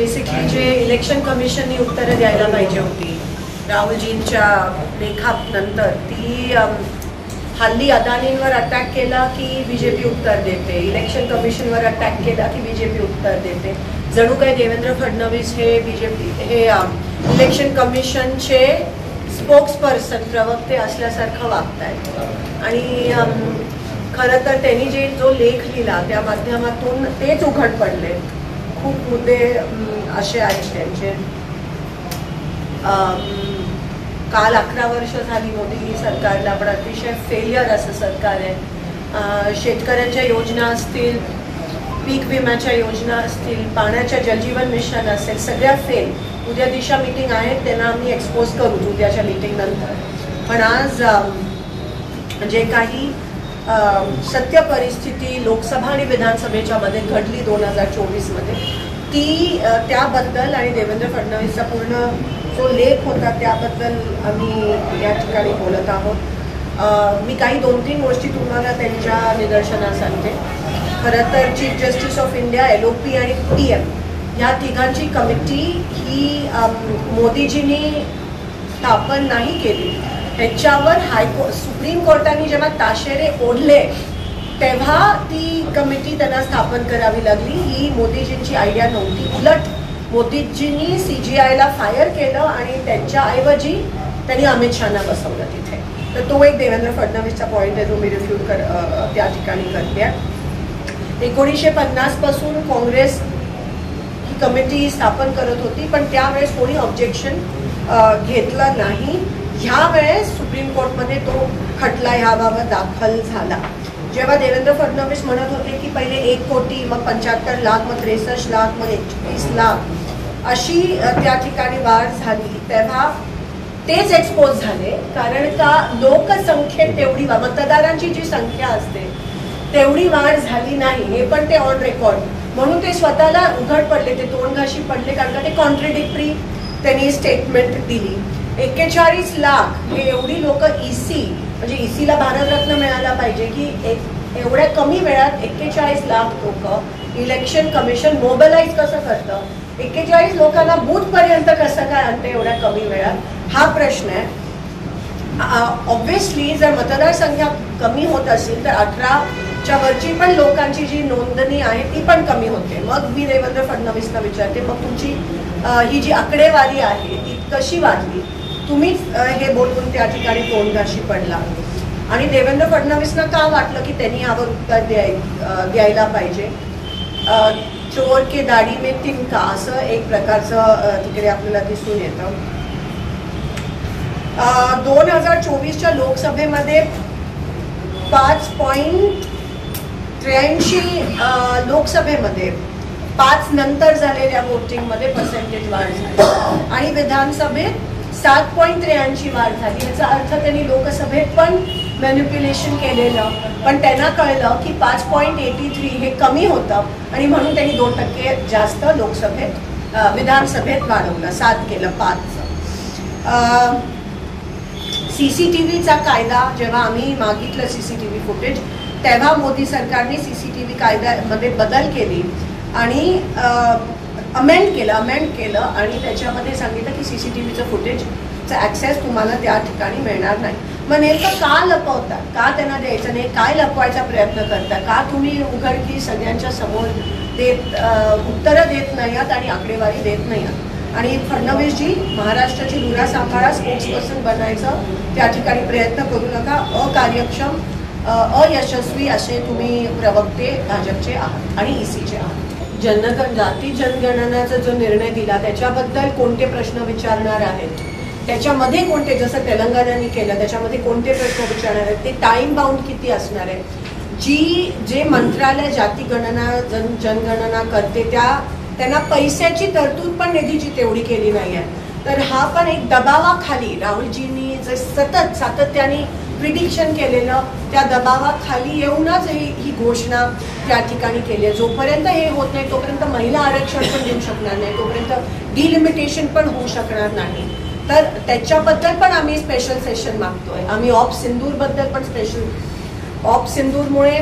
Basically जे election कमिशननी उत्तरं द्यायला पाहिजे होती राहुलजींच्या लेखानंतर, ती हल्ली अदानींवर अटॅक केला की बीजेपी उत्तर देते, इलेक्शन कमिशनवर अटॅक केला की बीजेपी उत्तर देते. जणू काही देवेंद्र फडणवीस हे इलेक्शन कमिशनचे स्पोक्सपर्सन, प्रवक्ते असल्यासारखं वागतायत. आणि खरं तर त्यांनी जो लेख लिहिला त्या माध्यमातून तेच उघड पडले. खूप मुद्दे असे आहेत त्यांचे. काल 11 वर्ष झाली मोदी सरकारला, पण अतिशय फेलियर असं सरकार आहे. शेतकऱ्यांच्या योजना असतील, पीक विम्याच्या योजना असतील, पाण्याच्या जलजीवन मिशन असेल, सगळ्या फेल. उद्या दिशा मीटिंग आहे, त्यांना आम्ही एक्सपोज करू उद्याच्या मीटिंग नंतर. पण आज जे काही सत्य परिस्थिती लोकसभा आणि विधानसभेच्या मध्ये घडली 2024 मध्ये, ती त्याबद्दल आणि देवेंद्र फडणवीसचा पूर्ण जो लेख होता त्याबद्दल आम्ही या ठिकाणी बोलत आहोत. मी काही 2-3 गोष्टी तुम्हाला त्यांच्या निदर्शनास आणते. खरं तर chief justice of India, LOP आणि PM या तिघांची कमिटी ही मोदीजींनी स्थापन नाही केली. ह्याच्यावर सुप्रीम कोर्टाने जेव्हा ताशेरे ओढले तेव्हा ती कमिटी त्यांना स्थापन करावी लागली. ही मोदीजींची आयडिया नव्हती. उलट मोदीजींनी CGIला फायर केलं आणि त्यांच्याऐवजी त्यांनी अमित शहाना बसवलं तिथे. तर तो एक देवेंद्र फडणवीसचा पॉईंट आहे जो मी रिफ्यूट त्या ठिकाणी करते. 1950 पासून काँग्रेस ही कमिटी स्थापन करत होती, पण त्यावेळेस कोणी ऑब्जेक्शन घेतलं नाही. ह्या वेळेस सुप्रीम कोर्टमध्ये तो खटला ह्याबाबत दाखल झाला. जेव्हा देवेंद्र फडणवीस म्हणत होते की पहिले 1 कोटी, मग 75 लाख, मग 63 लाख, मग 21 लाख अशी त्या ठिकाणी वाढ झाली, तेव्हा तेच एक्सपोज झाले. कारण का लोकसंख्येत तेवढी मतदारांची जी संख्या असते तेवढी वाढ झाली नाही, हे पण ते ऑन रेकॉर्ड. म्हणून ते स्वतःला उघड पडले, ते तोंडघाशी पडले, कारण का ते कॉन्ट्रडिक्टरी त्यांनी स्टेटमेंट दिली. 41 लाख हे एवढी लोक EC म्हणजे ECला भारतरत्न मिळाला पाहिजे की एवढ्या कमी वेळात 41 लाख लोक इलेक्शन कमिशन मोबिलाइज कसं करतं, 41 लोकांना बूथपर्यंत कसं काय आणतं एवढ्या कमी वेळात, हा प्रश्न आहे. ऑब्व्हियसली जर मतदारसंख्या कमी होत असेल तर 18च्या वरची पण लोकांची जी नोंदणी आहे ती पण कमी होते. मग मी देवेंद्र फडणवीसला विचारते, मग तुमची ही जी आकडेवारी आहे ती कशी वाढली? तुम्हीच हे बोलून त्या ठिकाणी तोंडघाशी पडला. आणि देवेंद्र फडणवीसना का वाटलं की त्यांनी यावर उत्तर द्यायला पाहिजे? चोर के दाढी में तिनका असं एक प्रकारचं तिकडे आपल्याला दिसून येतं. 2024च्या लोकसभेमध्ये 5.83 लोकसभेमध्ये 5 नंतर झालेल्या वोटिंगमध्ये पर्सेंटेज वाढ झाली आणि विधानसभेत 7.83 वाढ झाली. याचा अर्थ त्यांनी लोकसभेत पण मॅनिप्युलेशन केलेलं, पण त्यांना कळलं की 5.83 हे कमी होतं आणि म्हणून त्यांनी 2% जास्त लोकसभेत विधानसभेत वाढवलं, 7 केलं 5चं. CCTVचा कायदा जेव्हा आम्ही मागितलं CCTV फुटेज, तेव्हा मोदी सरकारने CCTV कायद्यामध्ये बदल केली आणि अमेंड केलं आणि त्याच्यामध्ये सांगितलं की CCTVचं फुटेजचा ॲक्सेस तुम्हाला त्या ठिकाणी मिळणार नाही. मग नेमकं का लपवतात, का त्यांना द्यायचं नाही, काय लपवायचा प्रयत्न करता, का तुम्ही उघडकी सगळ्यांच्या समोर उत्तरं देत नाही आहात आणि आकडेवारी देत नाही आहात? आणि फडणवीसजी महाराष्ट्राची लुरा सांभाळा, स्पोक्सपर्सन बनायचं त्या ठिकाणी प्रयत्न करू नका. अकार्यक्षम, अयशस्वी असे तुम्ही प्रवक्ते भाजपचे आहात आणि ECचे आहात. जाती जनगणनाचा जो निर्णय दिला त्याच्याबद्दल कोणते प्रश्न विचारणार आहेत, त्याच्यामध्ये कोणते, जसं तेलंगणाने केलं त्याच्यामध्ये कोणते प्रश्न विचारणार आहेत, ते टाइम बाउंड किती असणार आहे, जे मंत्रालय जाती गणना जनगणना करते त्यांना पैशाची तरतूद पण निधीची तेवढी केली नाही आहे. तर हा पण एक दबावाखाली राहुलजींनी जे सातत्याने प्रिडिक्शन केलेलं त्या दबावाखाली येऊनच ही घोषणा त्या ठिकाणी केली आहे. जोपर्यंत हे होत नाही तोपर्यंत महिला आरक्षण पण देऊ शकणार नाही, तोपर्यंत डिलिमिटेशन पण होऊ शकणार नाही. तर त्याच्याबद्दल पण आम्ही स्पेशल सेशन मागतोय. आम्ही ऑप सिंदूरबद्दल पण स्पेशल, ऑप सिंदूरमुळे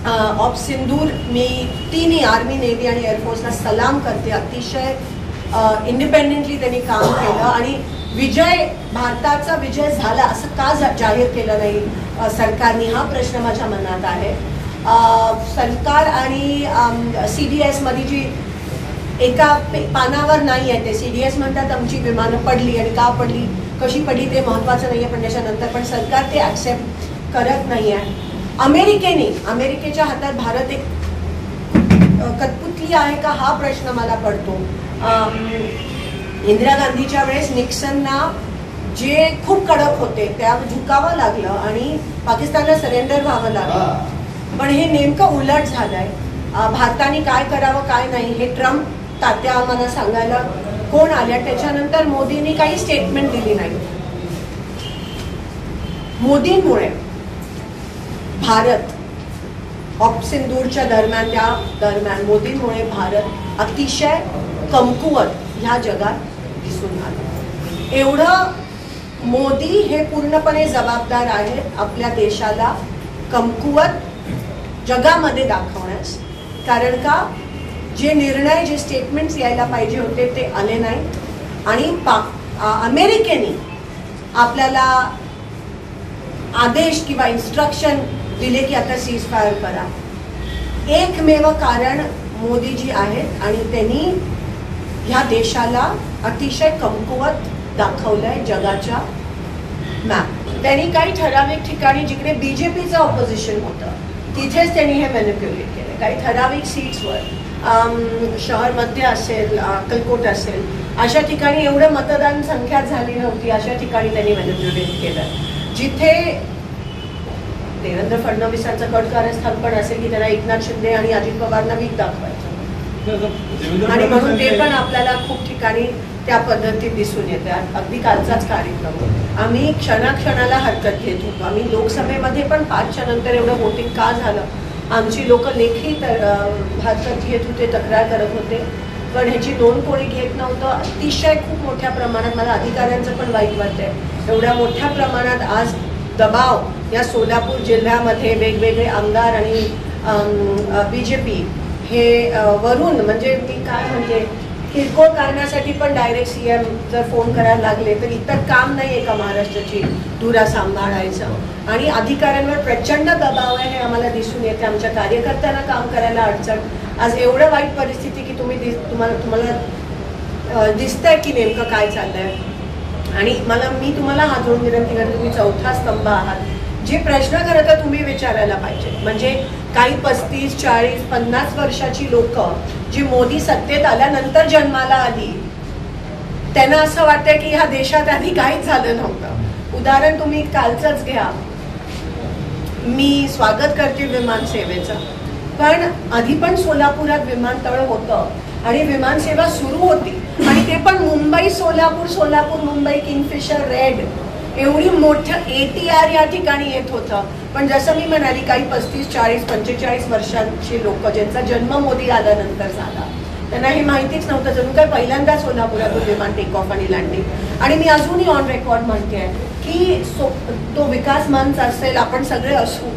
ऑफ सिंदूर मी तिन्ही आर्मी, नेव्ही आणि एअरफोर्सला सलाम करते. अतिशय इंडिपेंडेंटली त्यांनी काम केलं आणि विजय, भारताचा विजय झाला असं का जाहीर केलं नाही सरकारने, हा प्रश्न माझ्या मनात आहे. सरकार आणि CDS मध्ये जी एका पानावर नाही आहे, ते CDS म्हणतात आमची विमानं पडली आणि का पडली, कशी पडली ते महत्त्वाचं नाही आहे, पण त्याच्यानंतर पण सरकार ते ॲक्सेप्ट करत नाही आहे. अमेरिकेच्या हातात भारत एक कठपुतली आहे का, हा प्रश्न मला पडतो. इंदिरा गांधीच्या वेळेस निक्सनना जे खूप कडक होते त्या झुकावं लागलं आणि पाकिस्तानला सरेंडर व्हावं लागलं. पण हे नेमकं उलट झालंय. भारताने काय करावं काय नाही हे ट्रम्प तात्या आम्हाला सांगायला कोण आल्या. त्याच्यानंतर मोदींनी काही स्टेटमेंट दिली नाही. मोदींमुळे भारत ऑफ सिंदूरच्या दरम्यान मोदींमुळे भारत अतिशय कमकुवत ह्या जगात दिसून आलं. एवढं मोदी हे पूर्णपणे जबाबदार आहेत आपल्या देशाला कमकुवत जगामध्ये दाखवण्यास. कारण का जे निर्णय, जे स्टेटमेंट्स यायला पाहिजे होते ते आले नाही. आणि अमेरिकेने आपल्याला आदेश किंवा इन्स्ट्रक्शन दिले की आता सीज फायर करा. एकमेव कारण मोदीजी आहेत आणि त्यांनी ह्या देशाला अतिशय कमकुवत दाखवलंय जगाच्या मॅप. त्यांनी काही ठराविक ठिकाणी जिकडे BJPचं ऑपोजिशन होतं तिथेच त्यांनी हे मॅनिप्युलेट केलं. काही ठराविक सीट्सवर शहर मध्य असेल, अक्कलकोट असेल, अशा ठिकाणी एवढं मतदान संख्या झाली नव्हती, अशा ठिकाणी त्यांनी मॅनिप्युलेट केलं. जिथे देवेंद्र फडणवीसांचं कट कारस्थान पण असेल की त्यांना एकनाथ शिंदे आणि अजित पवारना वीक दाखवायचं आणि म्हणून ते पण आपल्याला खूप ठिकाणी त्या पद्धतीत दिसून येते. अगदी कालचाच कार्यक्रम आम्ही क्षणाक्षणाला हरकत घेत होतो. आम्ही लोकसभेमध्ये पण 5च्या नंतर एवढं वोटिंग का झालं, आमची लोक लेखी हरकत घेत होते, तक्रार करत होते, पण ह्याची नोंद कोणी घेत नव्हतं. अतिशय खूप मोठ्या प्रमाणात मला अधिकाऱ्यांचं पण वाईट वाटतंय. एवढ्या मोठ्या प्रमाणात आज दबाव या सोलापूर जिल्ह्यामध्ये वेगवेगळे आमदार आणि BJP हे वरून, म्हणजे मी काय म्हणते, किरकोळ कारणासाठी पण डायरेक्ट CM जर फोन करायला लागले तर इतर काम नाही आहे का महाराष्ट्राची धुरा सांभाळायचं. आणि अधिकाऱ्यांवर प्रचंड दबाव आहे हे आम्हाला दिसून येते. आमच्या कार्यकर्त्यांना काम करायला अडचण. आज एवढं वाईट परिस्थिती की तुम्हाला दिसतंय की नेमकं काय चाललंय. आणि मी तुम्हाला हात जोडून विनंती करते, तुम्ही चौथा स्तंभ आहात. जे प्रश्न खरं तर तुम्ही विचारायला पाहिजे. म्हणजे काही 35, 40, 50 वर्षाची लोक जी मोदी सत्तेत आल्यानंतर जन्माला आली, त्यांना असं वाटतंय की ह्या देशात आधी काहीच झालं नव्हतं. उदाहरण तुम्ही कालचंच घ्या. मी स्वागत करते विमान सेवेचं, पण आधी पण सोलापुरात विमानतळ होतं आणि विमानसेवा सुरू होती आणि ते पण मुंबई सोलापूर, सोलापूर मुंबई, किंगफिशर, रेड, एवढी मोठं ATR या ठिकाणी येत होतं. पण जसं मी म्हणाली, काही 35, 40, 45 वर्षांची लोक ज्यांचा जन्म मोदी आल्यानंतर झाला, त्यांना हे माहितीच नव्हतं. जणू काय पहिल्यांदा सोलापुरातून विमान टेक ऑफ आणि लँडिंग. आणि मी अजूनही ऑन रेकॉर्ड म्हणते की तो विकास मंच असेल, आपण सगळे असू,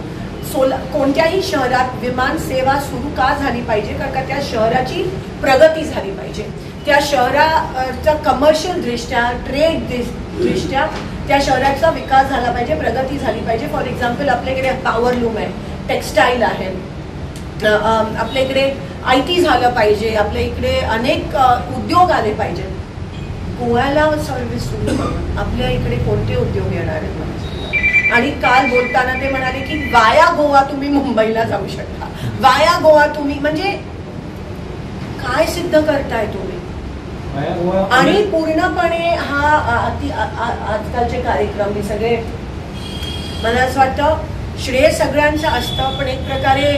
कोणत्याही शहरात विमान सेवा सुरू का झाली पाहिजे, कारण का त्या शहराची प्रगती झाली पाहिजे. त्या शहराचा कमर्शियल दृष्ट्या, ट्रेड दृष्ट्या त्या शहराचा विकास झाला पाहिजे, प्रगती झाली पाहिजे. फॉर एक्झाम्पल आपल्याकडे पॉवरलूम आहे, टेक्स्टाईल आहे, आपल्या इकडे IT झालं पाहिजे, आपल्या इकडे अनेक उद्योग आले पाहिजेत. गोव्याला सर्व्हिस सुरू करून आपल्या इकडे कोणते उद्योग येणार आहेत. आणि काल बोलताना ते म्हणाले की वाया गोवा तुम्ही मुंबईला जाऊ शकता, वाया गोवा तुम्ही, म्हणजे काय सिद्ध करताय तुम्ही. आणि पूर्णपणे हा आजकालचे कार्यक्रम हे सगळे, मला असं वाटतं श्रेय सगळ्यांचं असतं, पण एक प्रकारे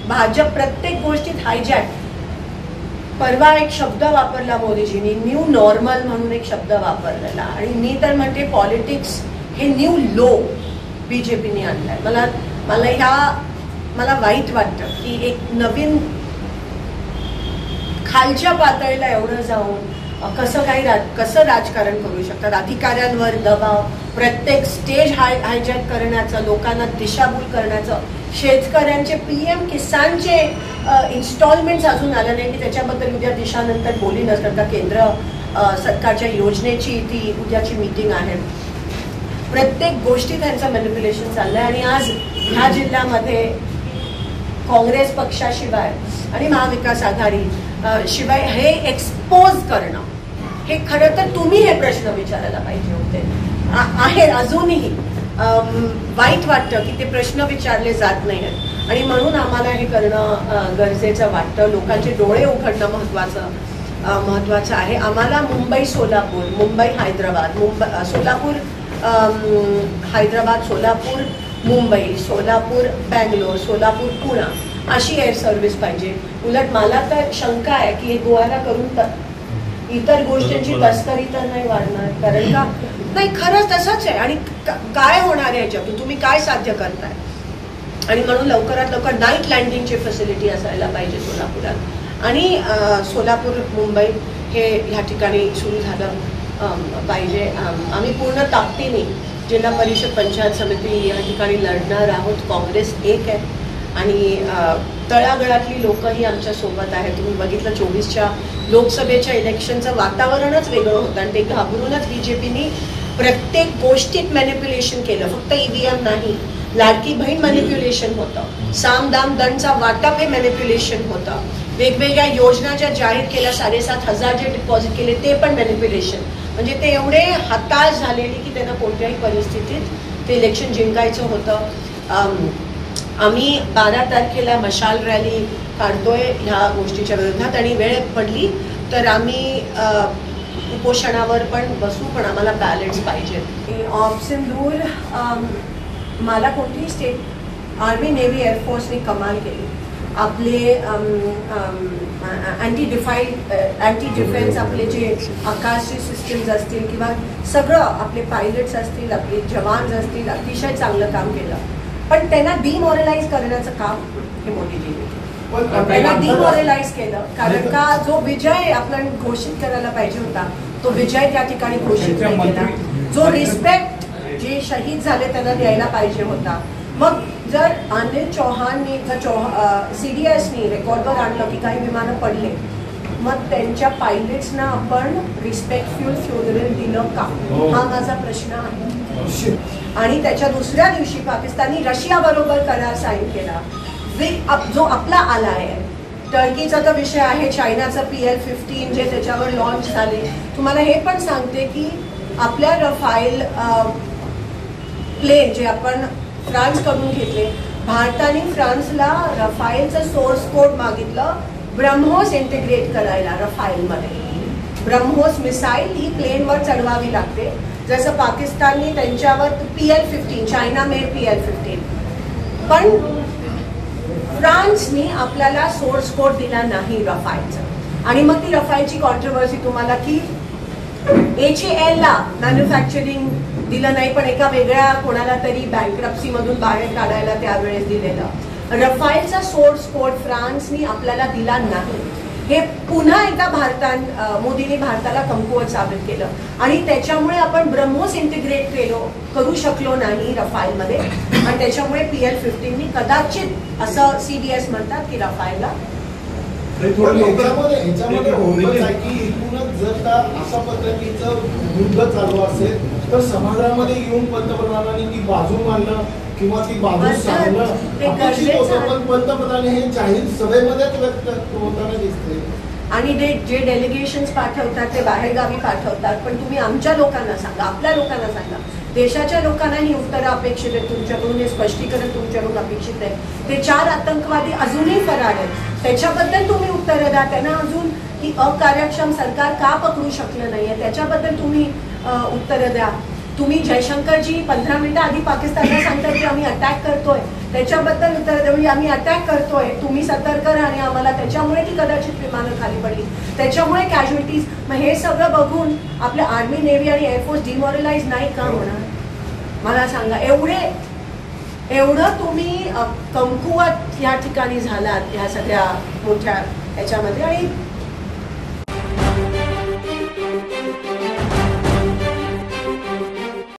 भाजप प्रत्येक गोष्टीत हायजॅक. परवा एक शब्द वापरला मोदीजींनी, न्यू नॉर्मल म्हणून एक शब्द वापरलेला. आणि मी तर म्हणते पॉलिटिक्स हे न्यू लो BJPने आणलाय. मला वाईट वाटतं की एक नवीन खालच्या पातळीला एवढं जाऊन कसं राजकारण करू शकतात. अधिकाऱ्यांवर दबाव, प्रत्येक स्टेज हायजॅक करण्याचं, लोकांना दिशाभूल करण्याचं शेतकऱ्यांचे PM किसानचे इन्स्टॉलमेंट्स अजून आलं नाही, की त्याच्याबद्दल उद्या दिशानंतर बोलीनच, कारण का केंद्र सरकारच्या योजनेची ती उद्याची मीटिंग आहे. प्रत्येक गोष्टी त्यांचं मॅनिप्युलेशन चाललंय. आणि आज ह्या जिल्ह्यामध्ये काँग्रेस पक्षाशिवाय आणि महाविकास आघाडी शिवाय हे एक्सपोज करणं, हे खरं तर तुम्ही हे प्रश्न विचारायला पाहिजे होते. आहे अजूनही वाईट वाटतं की ते प्रश्न विचारले जात नाहीत आणि म्हणून आम्हाला हे करणं गरजेचं वाटतं. लोकांचे डोळे उघडणं महत्वाचं आहे. आम्हाला मुंबई सोलापूर, मुंबई हैदराबाद, सोलापूर हैदराबाद, सोलापूर मुंबई, सोलापूर बँगलोर, सोलापूर पुणे अशी एअर सर्व्हिस पाहिजे. उलट मला तर शंका आहे की हे गोवाला करून इतर गोष्टींची तस्करी तर नाही वाढणार, कारण का नाही खरंच तसंच आहे. आणि काय होणार आहे याच्यातून, तुम्ही काय साध्य करताय. आणि म्हणून लवकरात लवकर नाईट लँडिंगची फॅसिलिटी असायला पाहिजे सोलापुरात. आणि सोलापूर मुंबई हे ह्या ठिकाणी सुरू झालं पाहिजे. आम्ही पूर्ण ताकदीने जिल्हा परिषद पंचायत समिती या ठिकाणी लढणार आहोत. काँग्रेस एक आहे आणि तळागळातली लोकही आमच्या सोबत आहेत. तुम्ही बघितलं 24च्या लोकसभेच्या इलेक्शनचं वातावरणच वेगळं होतं आणि ते घाबरूनच BJPनी प्रत्येक गोष्टीत मॅनिप्युलेशन केलं. फक्त EVM नाही, लाडकी बहीण मॅनिप्युलेशन होतं, साम दाम दंडचा वाटप हे मॅनिप्युलेशन होतं, वेगवेगळ्या योजना ज्या जाहीर केल्या 7,500 जे डिपॉझिट केले ते पण मॅनिप्युलेशन. म्हणजे ते एवढे हताश झालेले की त्यांना कोणत्याही परिस्थितीत ते इलेक्शन जिंकायचं होतं. आम्ही 12 तारखेला मशाल रॅली काढतोय ह्या गोष्टीच्या विरोधात आणि वेळ पडली तर आम्ही उपोषणावर पण बसू, पण आम्हाला बॅलेट्स पाहिजे. ऑप्सिंदूर मला कोणतीही स्टेट आर्मी नेव्ही एअरफोर्सने कमाल केली. आपले अँटी डिफेन्स आपले जे आकाशची सिस्टीम्स असतील किंवा सगळं आपले पायलट्स असतील, आपले जवान असतील, अतिशय चांगलं काम केलं. पण त्यांना डिमोरलाइज करण्याचं काम हे मोदीजींनी केलं. त्यांना डिमोरलाइज केलं कारण का जो विजय आपण घोषित करायला पाहिजे होता तो विजय त्या ठिकाणी घोषित नाही केला. जो रिस्पेक्ट जे शहीद झाले त्यांना द्यायला पाहिजे होता. मग जर अनिल चौहाननी CDSनी रेकॉर्डवर आणलं की काही विमानं पडले, मग त्यांच्या पायलट्सना आपण रिस्पेक्टफुल फ्युनरल दिलं का, हा माझा प्रश्न आहे. आणि त्याच्या दुसऱ्या दिवशी पाकिस्ताननी रशिया बरोबर करार साईन केला जो आपला आला आहे. टर्कीचा तर विषय आहे, चायनाचा PL-15 जे त्याच्यावर लॉन्च झाले. तुम्हाला हे पण सांगते की आपल्या रफाईल प्लेन जे आपण फ्रान्सकडून घेतले, भारताने फ्रान्सला रफाईलचं सोर्स कोड मागितलं ब्रह्मोस इंटिग्रेट करायला रफाईलमध्ये. ब्रह्मोस मिसाईल ही प्लेनवर चढवावी लागते, जसं पाकिस्तानने त्यांच्यावर PL-15 चायना मेड PL-15. पण फ्रान्सने आपल्याला सोर्स कोड दिला नाही रफाईलचा. आणि मग ती रफाईलची कॉन्ट्रोवर्सी तुम्हाला की HALला मॅन्युफॅक्चरिंग दिलं नाही पण एका वेगळ्या कोणाला तरी बँक्रप्सी मधून बाहेर काढायला त्यावेळेस दिलेलं. रफाईलचा सोर्स कोड फ्रान्सनी आपल्याला दिला नाही. हे पुन्हा एकदा मोदींनी भारताला कमकुवत साबित केलं आणि त्याच्यामुळे आपण ब्रह्मोस इंटिग्रेट करू शकलो नाही रफाईलमध्ये. आणि त्याच्यामुळे PL-15नी कदाचित असं CDS म्हणतात की रफाईलला ह्याच्यामध्ये होतच आहे की एकूणच जर का अशा पद्धतीचं युद्ध चालू असेल तर समाजामध्ये येऊन पंतप्रधानांनी ती बाजू मांडणं किंवा ती बाजू सांगणं अपेक्षित होतं, पण पंतप्रधान हे जाहीर सभेमध्येच व्यक्त होताना दिसते. आणि जे डेलिगेशन्स पाठवतात ते बाहेरगावी पाठवतात. पण तुम्ही आमच्या लोकांना सांगा, आपल्या लोकांना सांगा, देशाच्या लोकांना ही उत्तरं अपेक्षित आहेत तुमच्याकडून, हे स्पष्टीकरण तुमच्याकडून अपेक्षित आहे. ते 4 आतंकवादी अजूनही फरार आहेत, त्याच्याबद्दल तुम्ही उत्तरं द्या. त्यांना अजून ही अकार्यक्षम सरकार का पकडू शकलं नाहीये त्याच्याबद्दल तुम्ही उत्तरं द्या. तुम्ही जयशंकरजी 15 मिनिटं आधी पाकिस्तानला सांगतात की आम्ही अटॅक करतोय, त्याच्याबद्दल उत्तर द्या. म्हणजे आम्ही अटॅक करतोय, तुम्ही सतर्क राहा आणि आम्हाला त्याच्यामुळे ती कदाचित विमानं खाली पडली, त्याच्यामुळे कॅज्युअलिटीज. मग हे सगळं बघून आपलं आर्मी नेव्ही आणि एअरफोर्स डिमोरलाइज नाही का होणार मला सांगा. एवढं तुम्ही कमकुवत या ठिकाणी झालात ह्या सगळ्या मोठ्या ह्याच्यामध्ये. आणि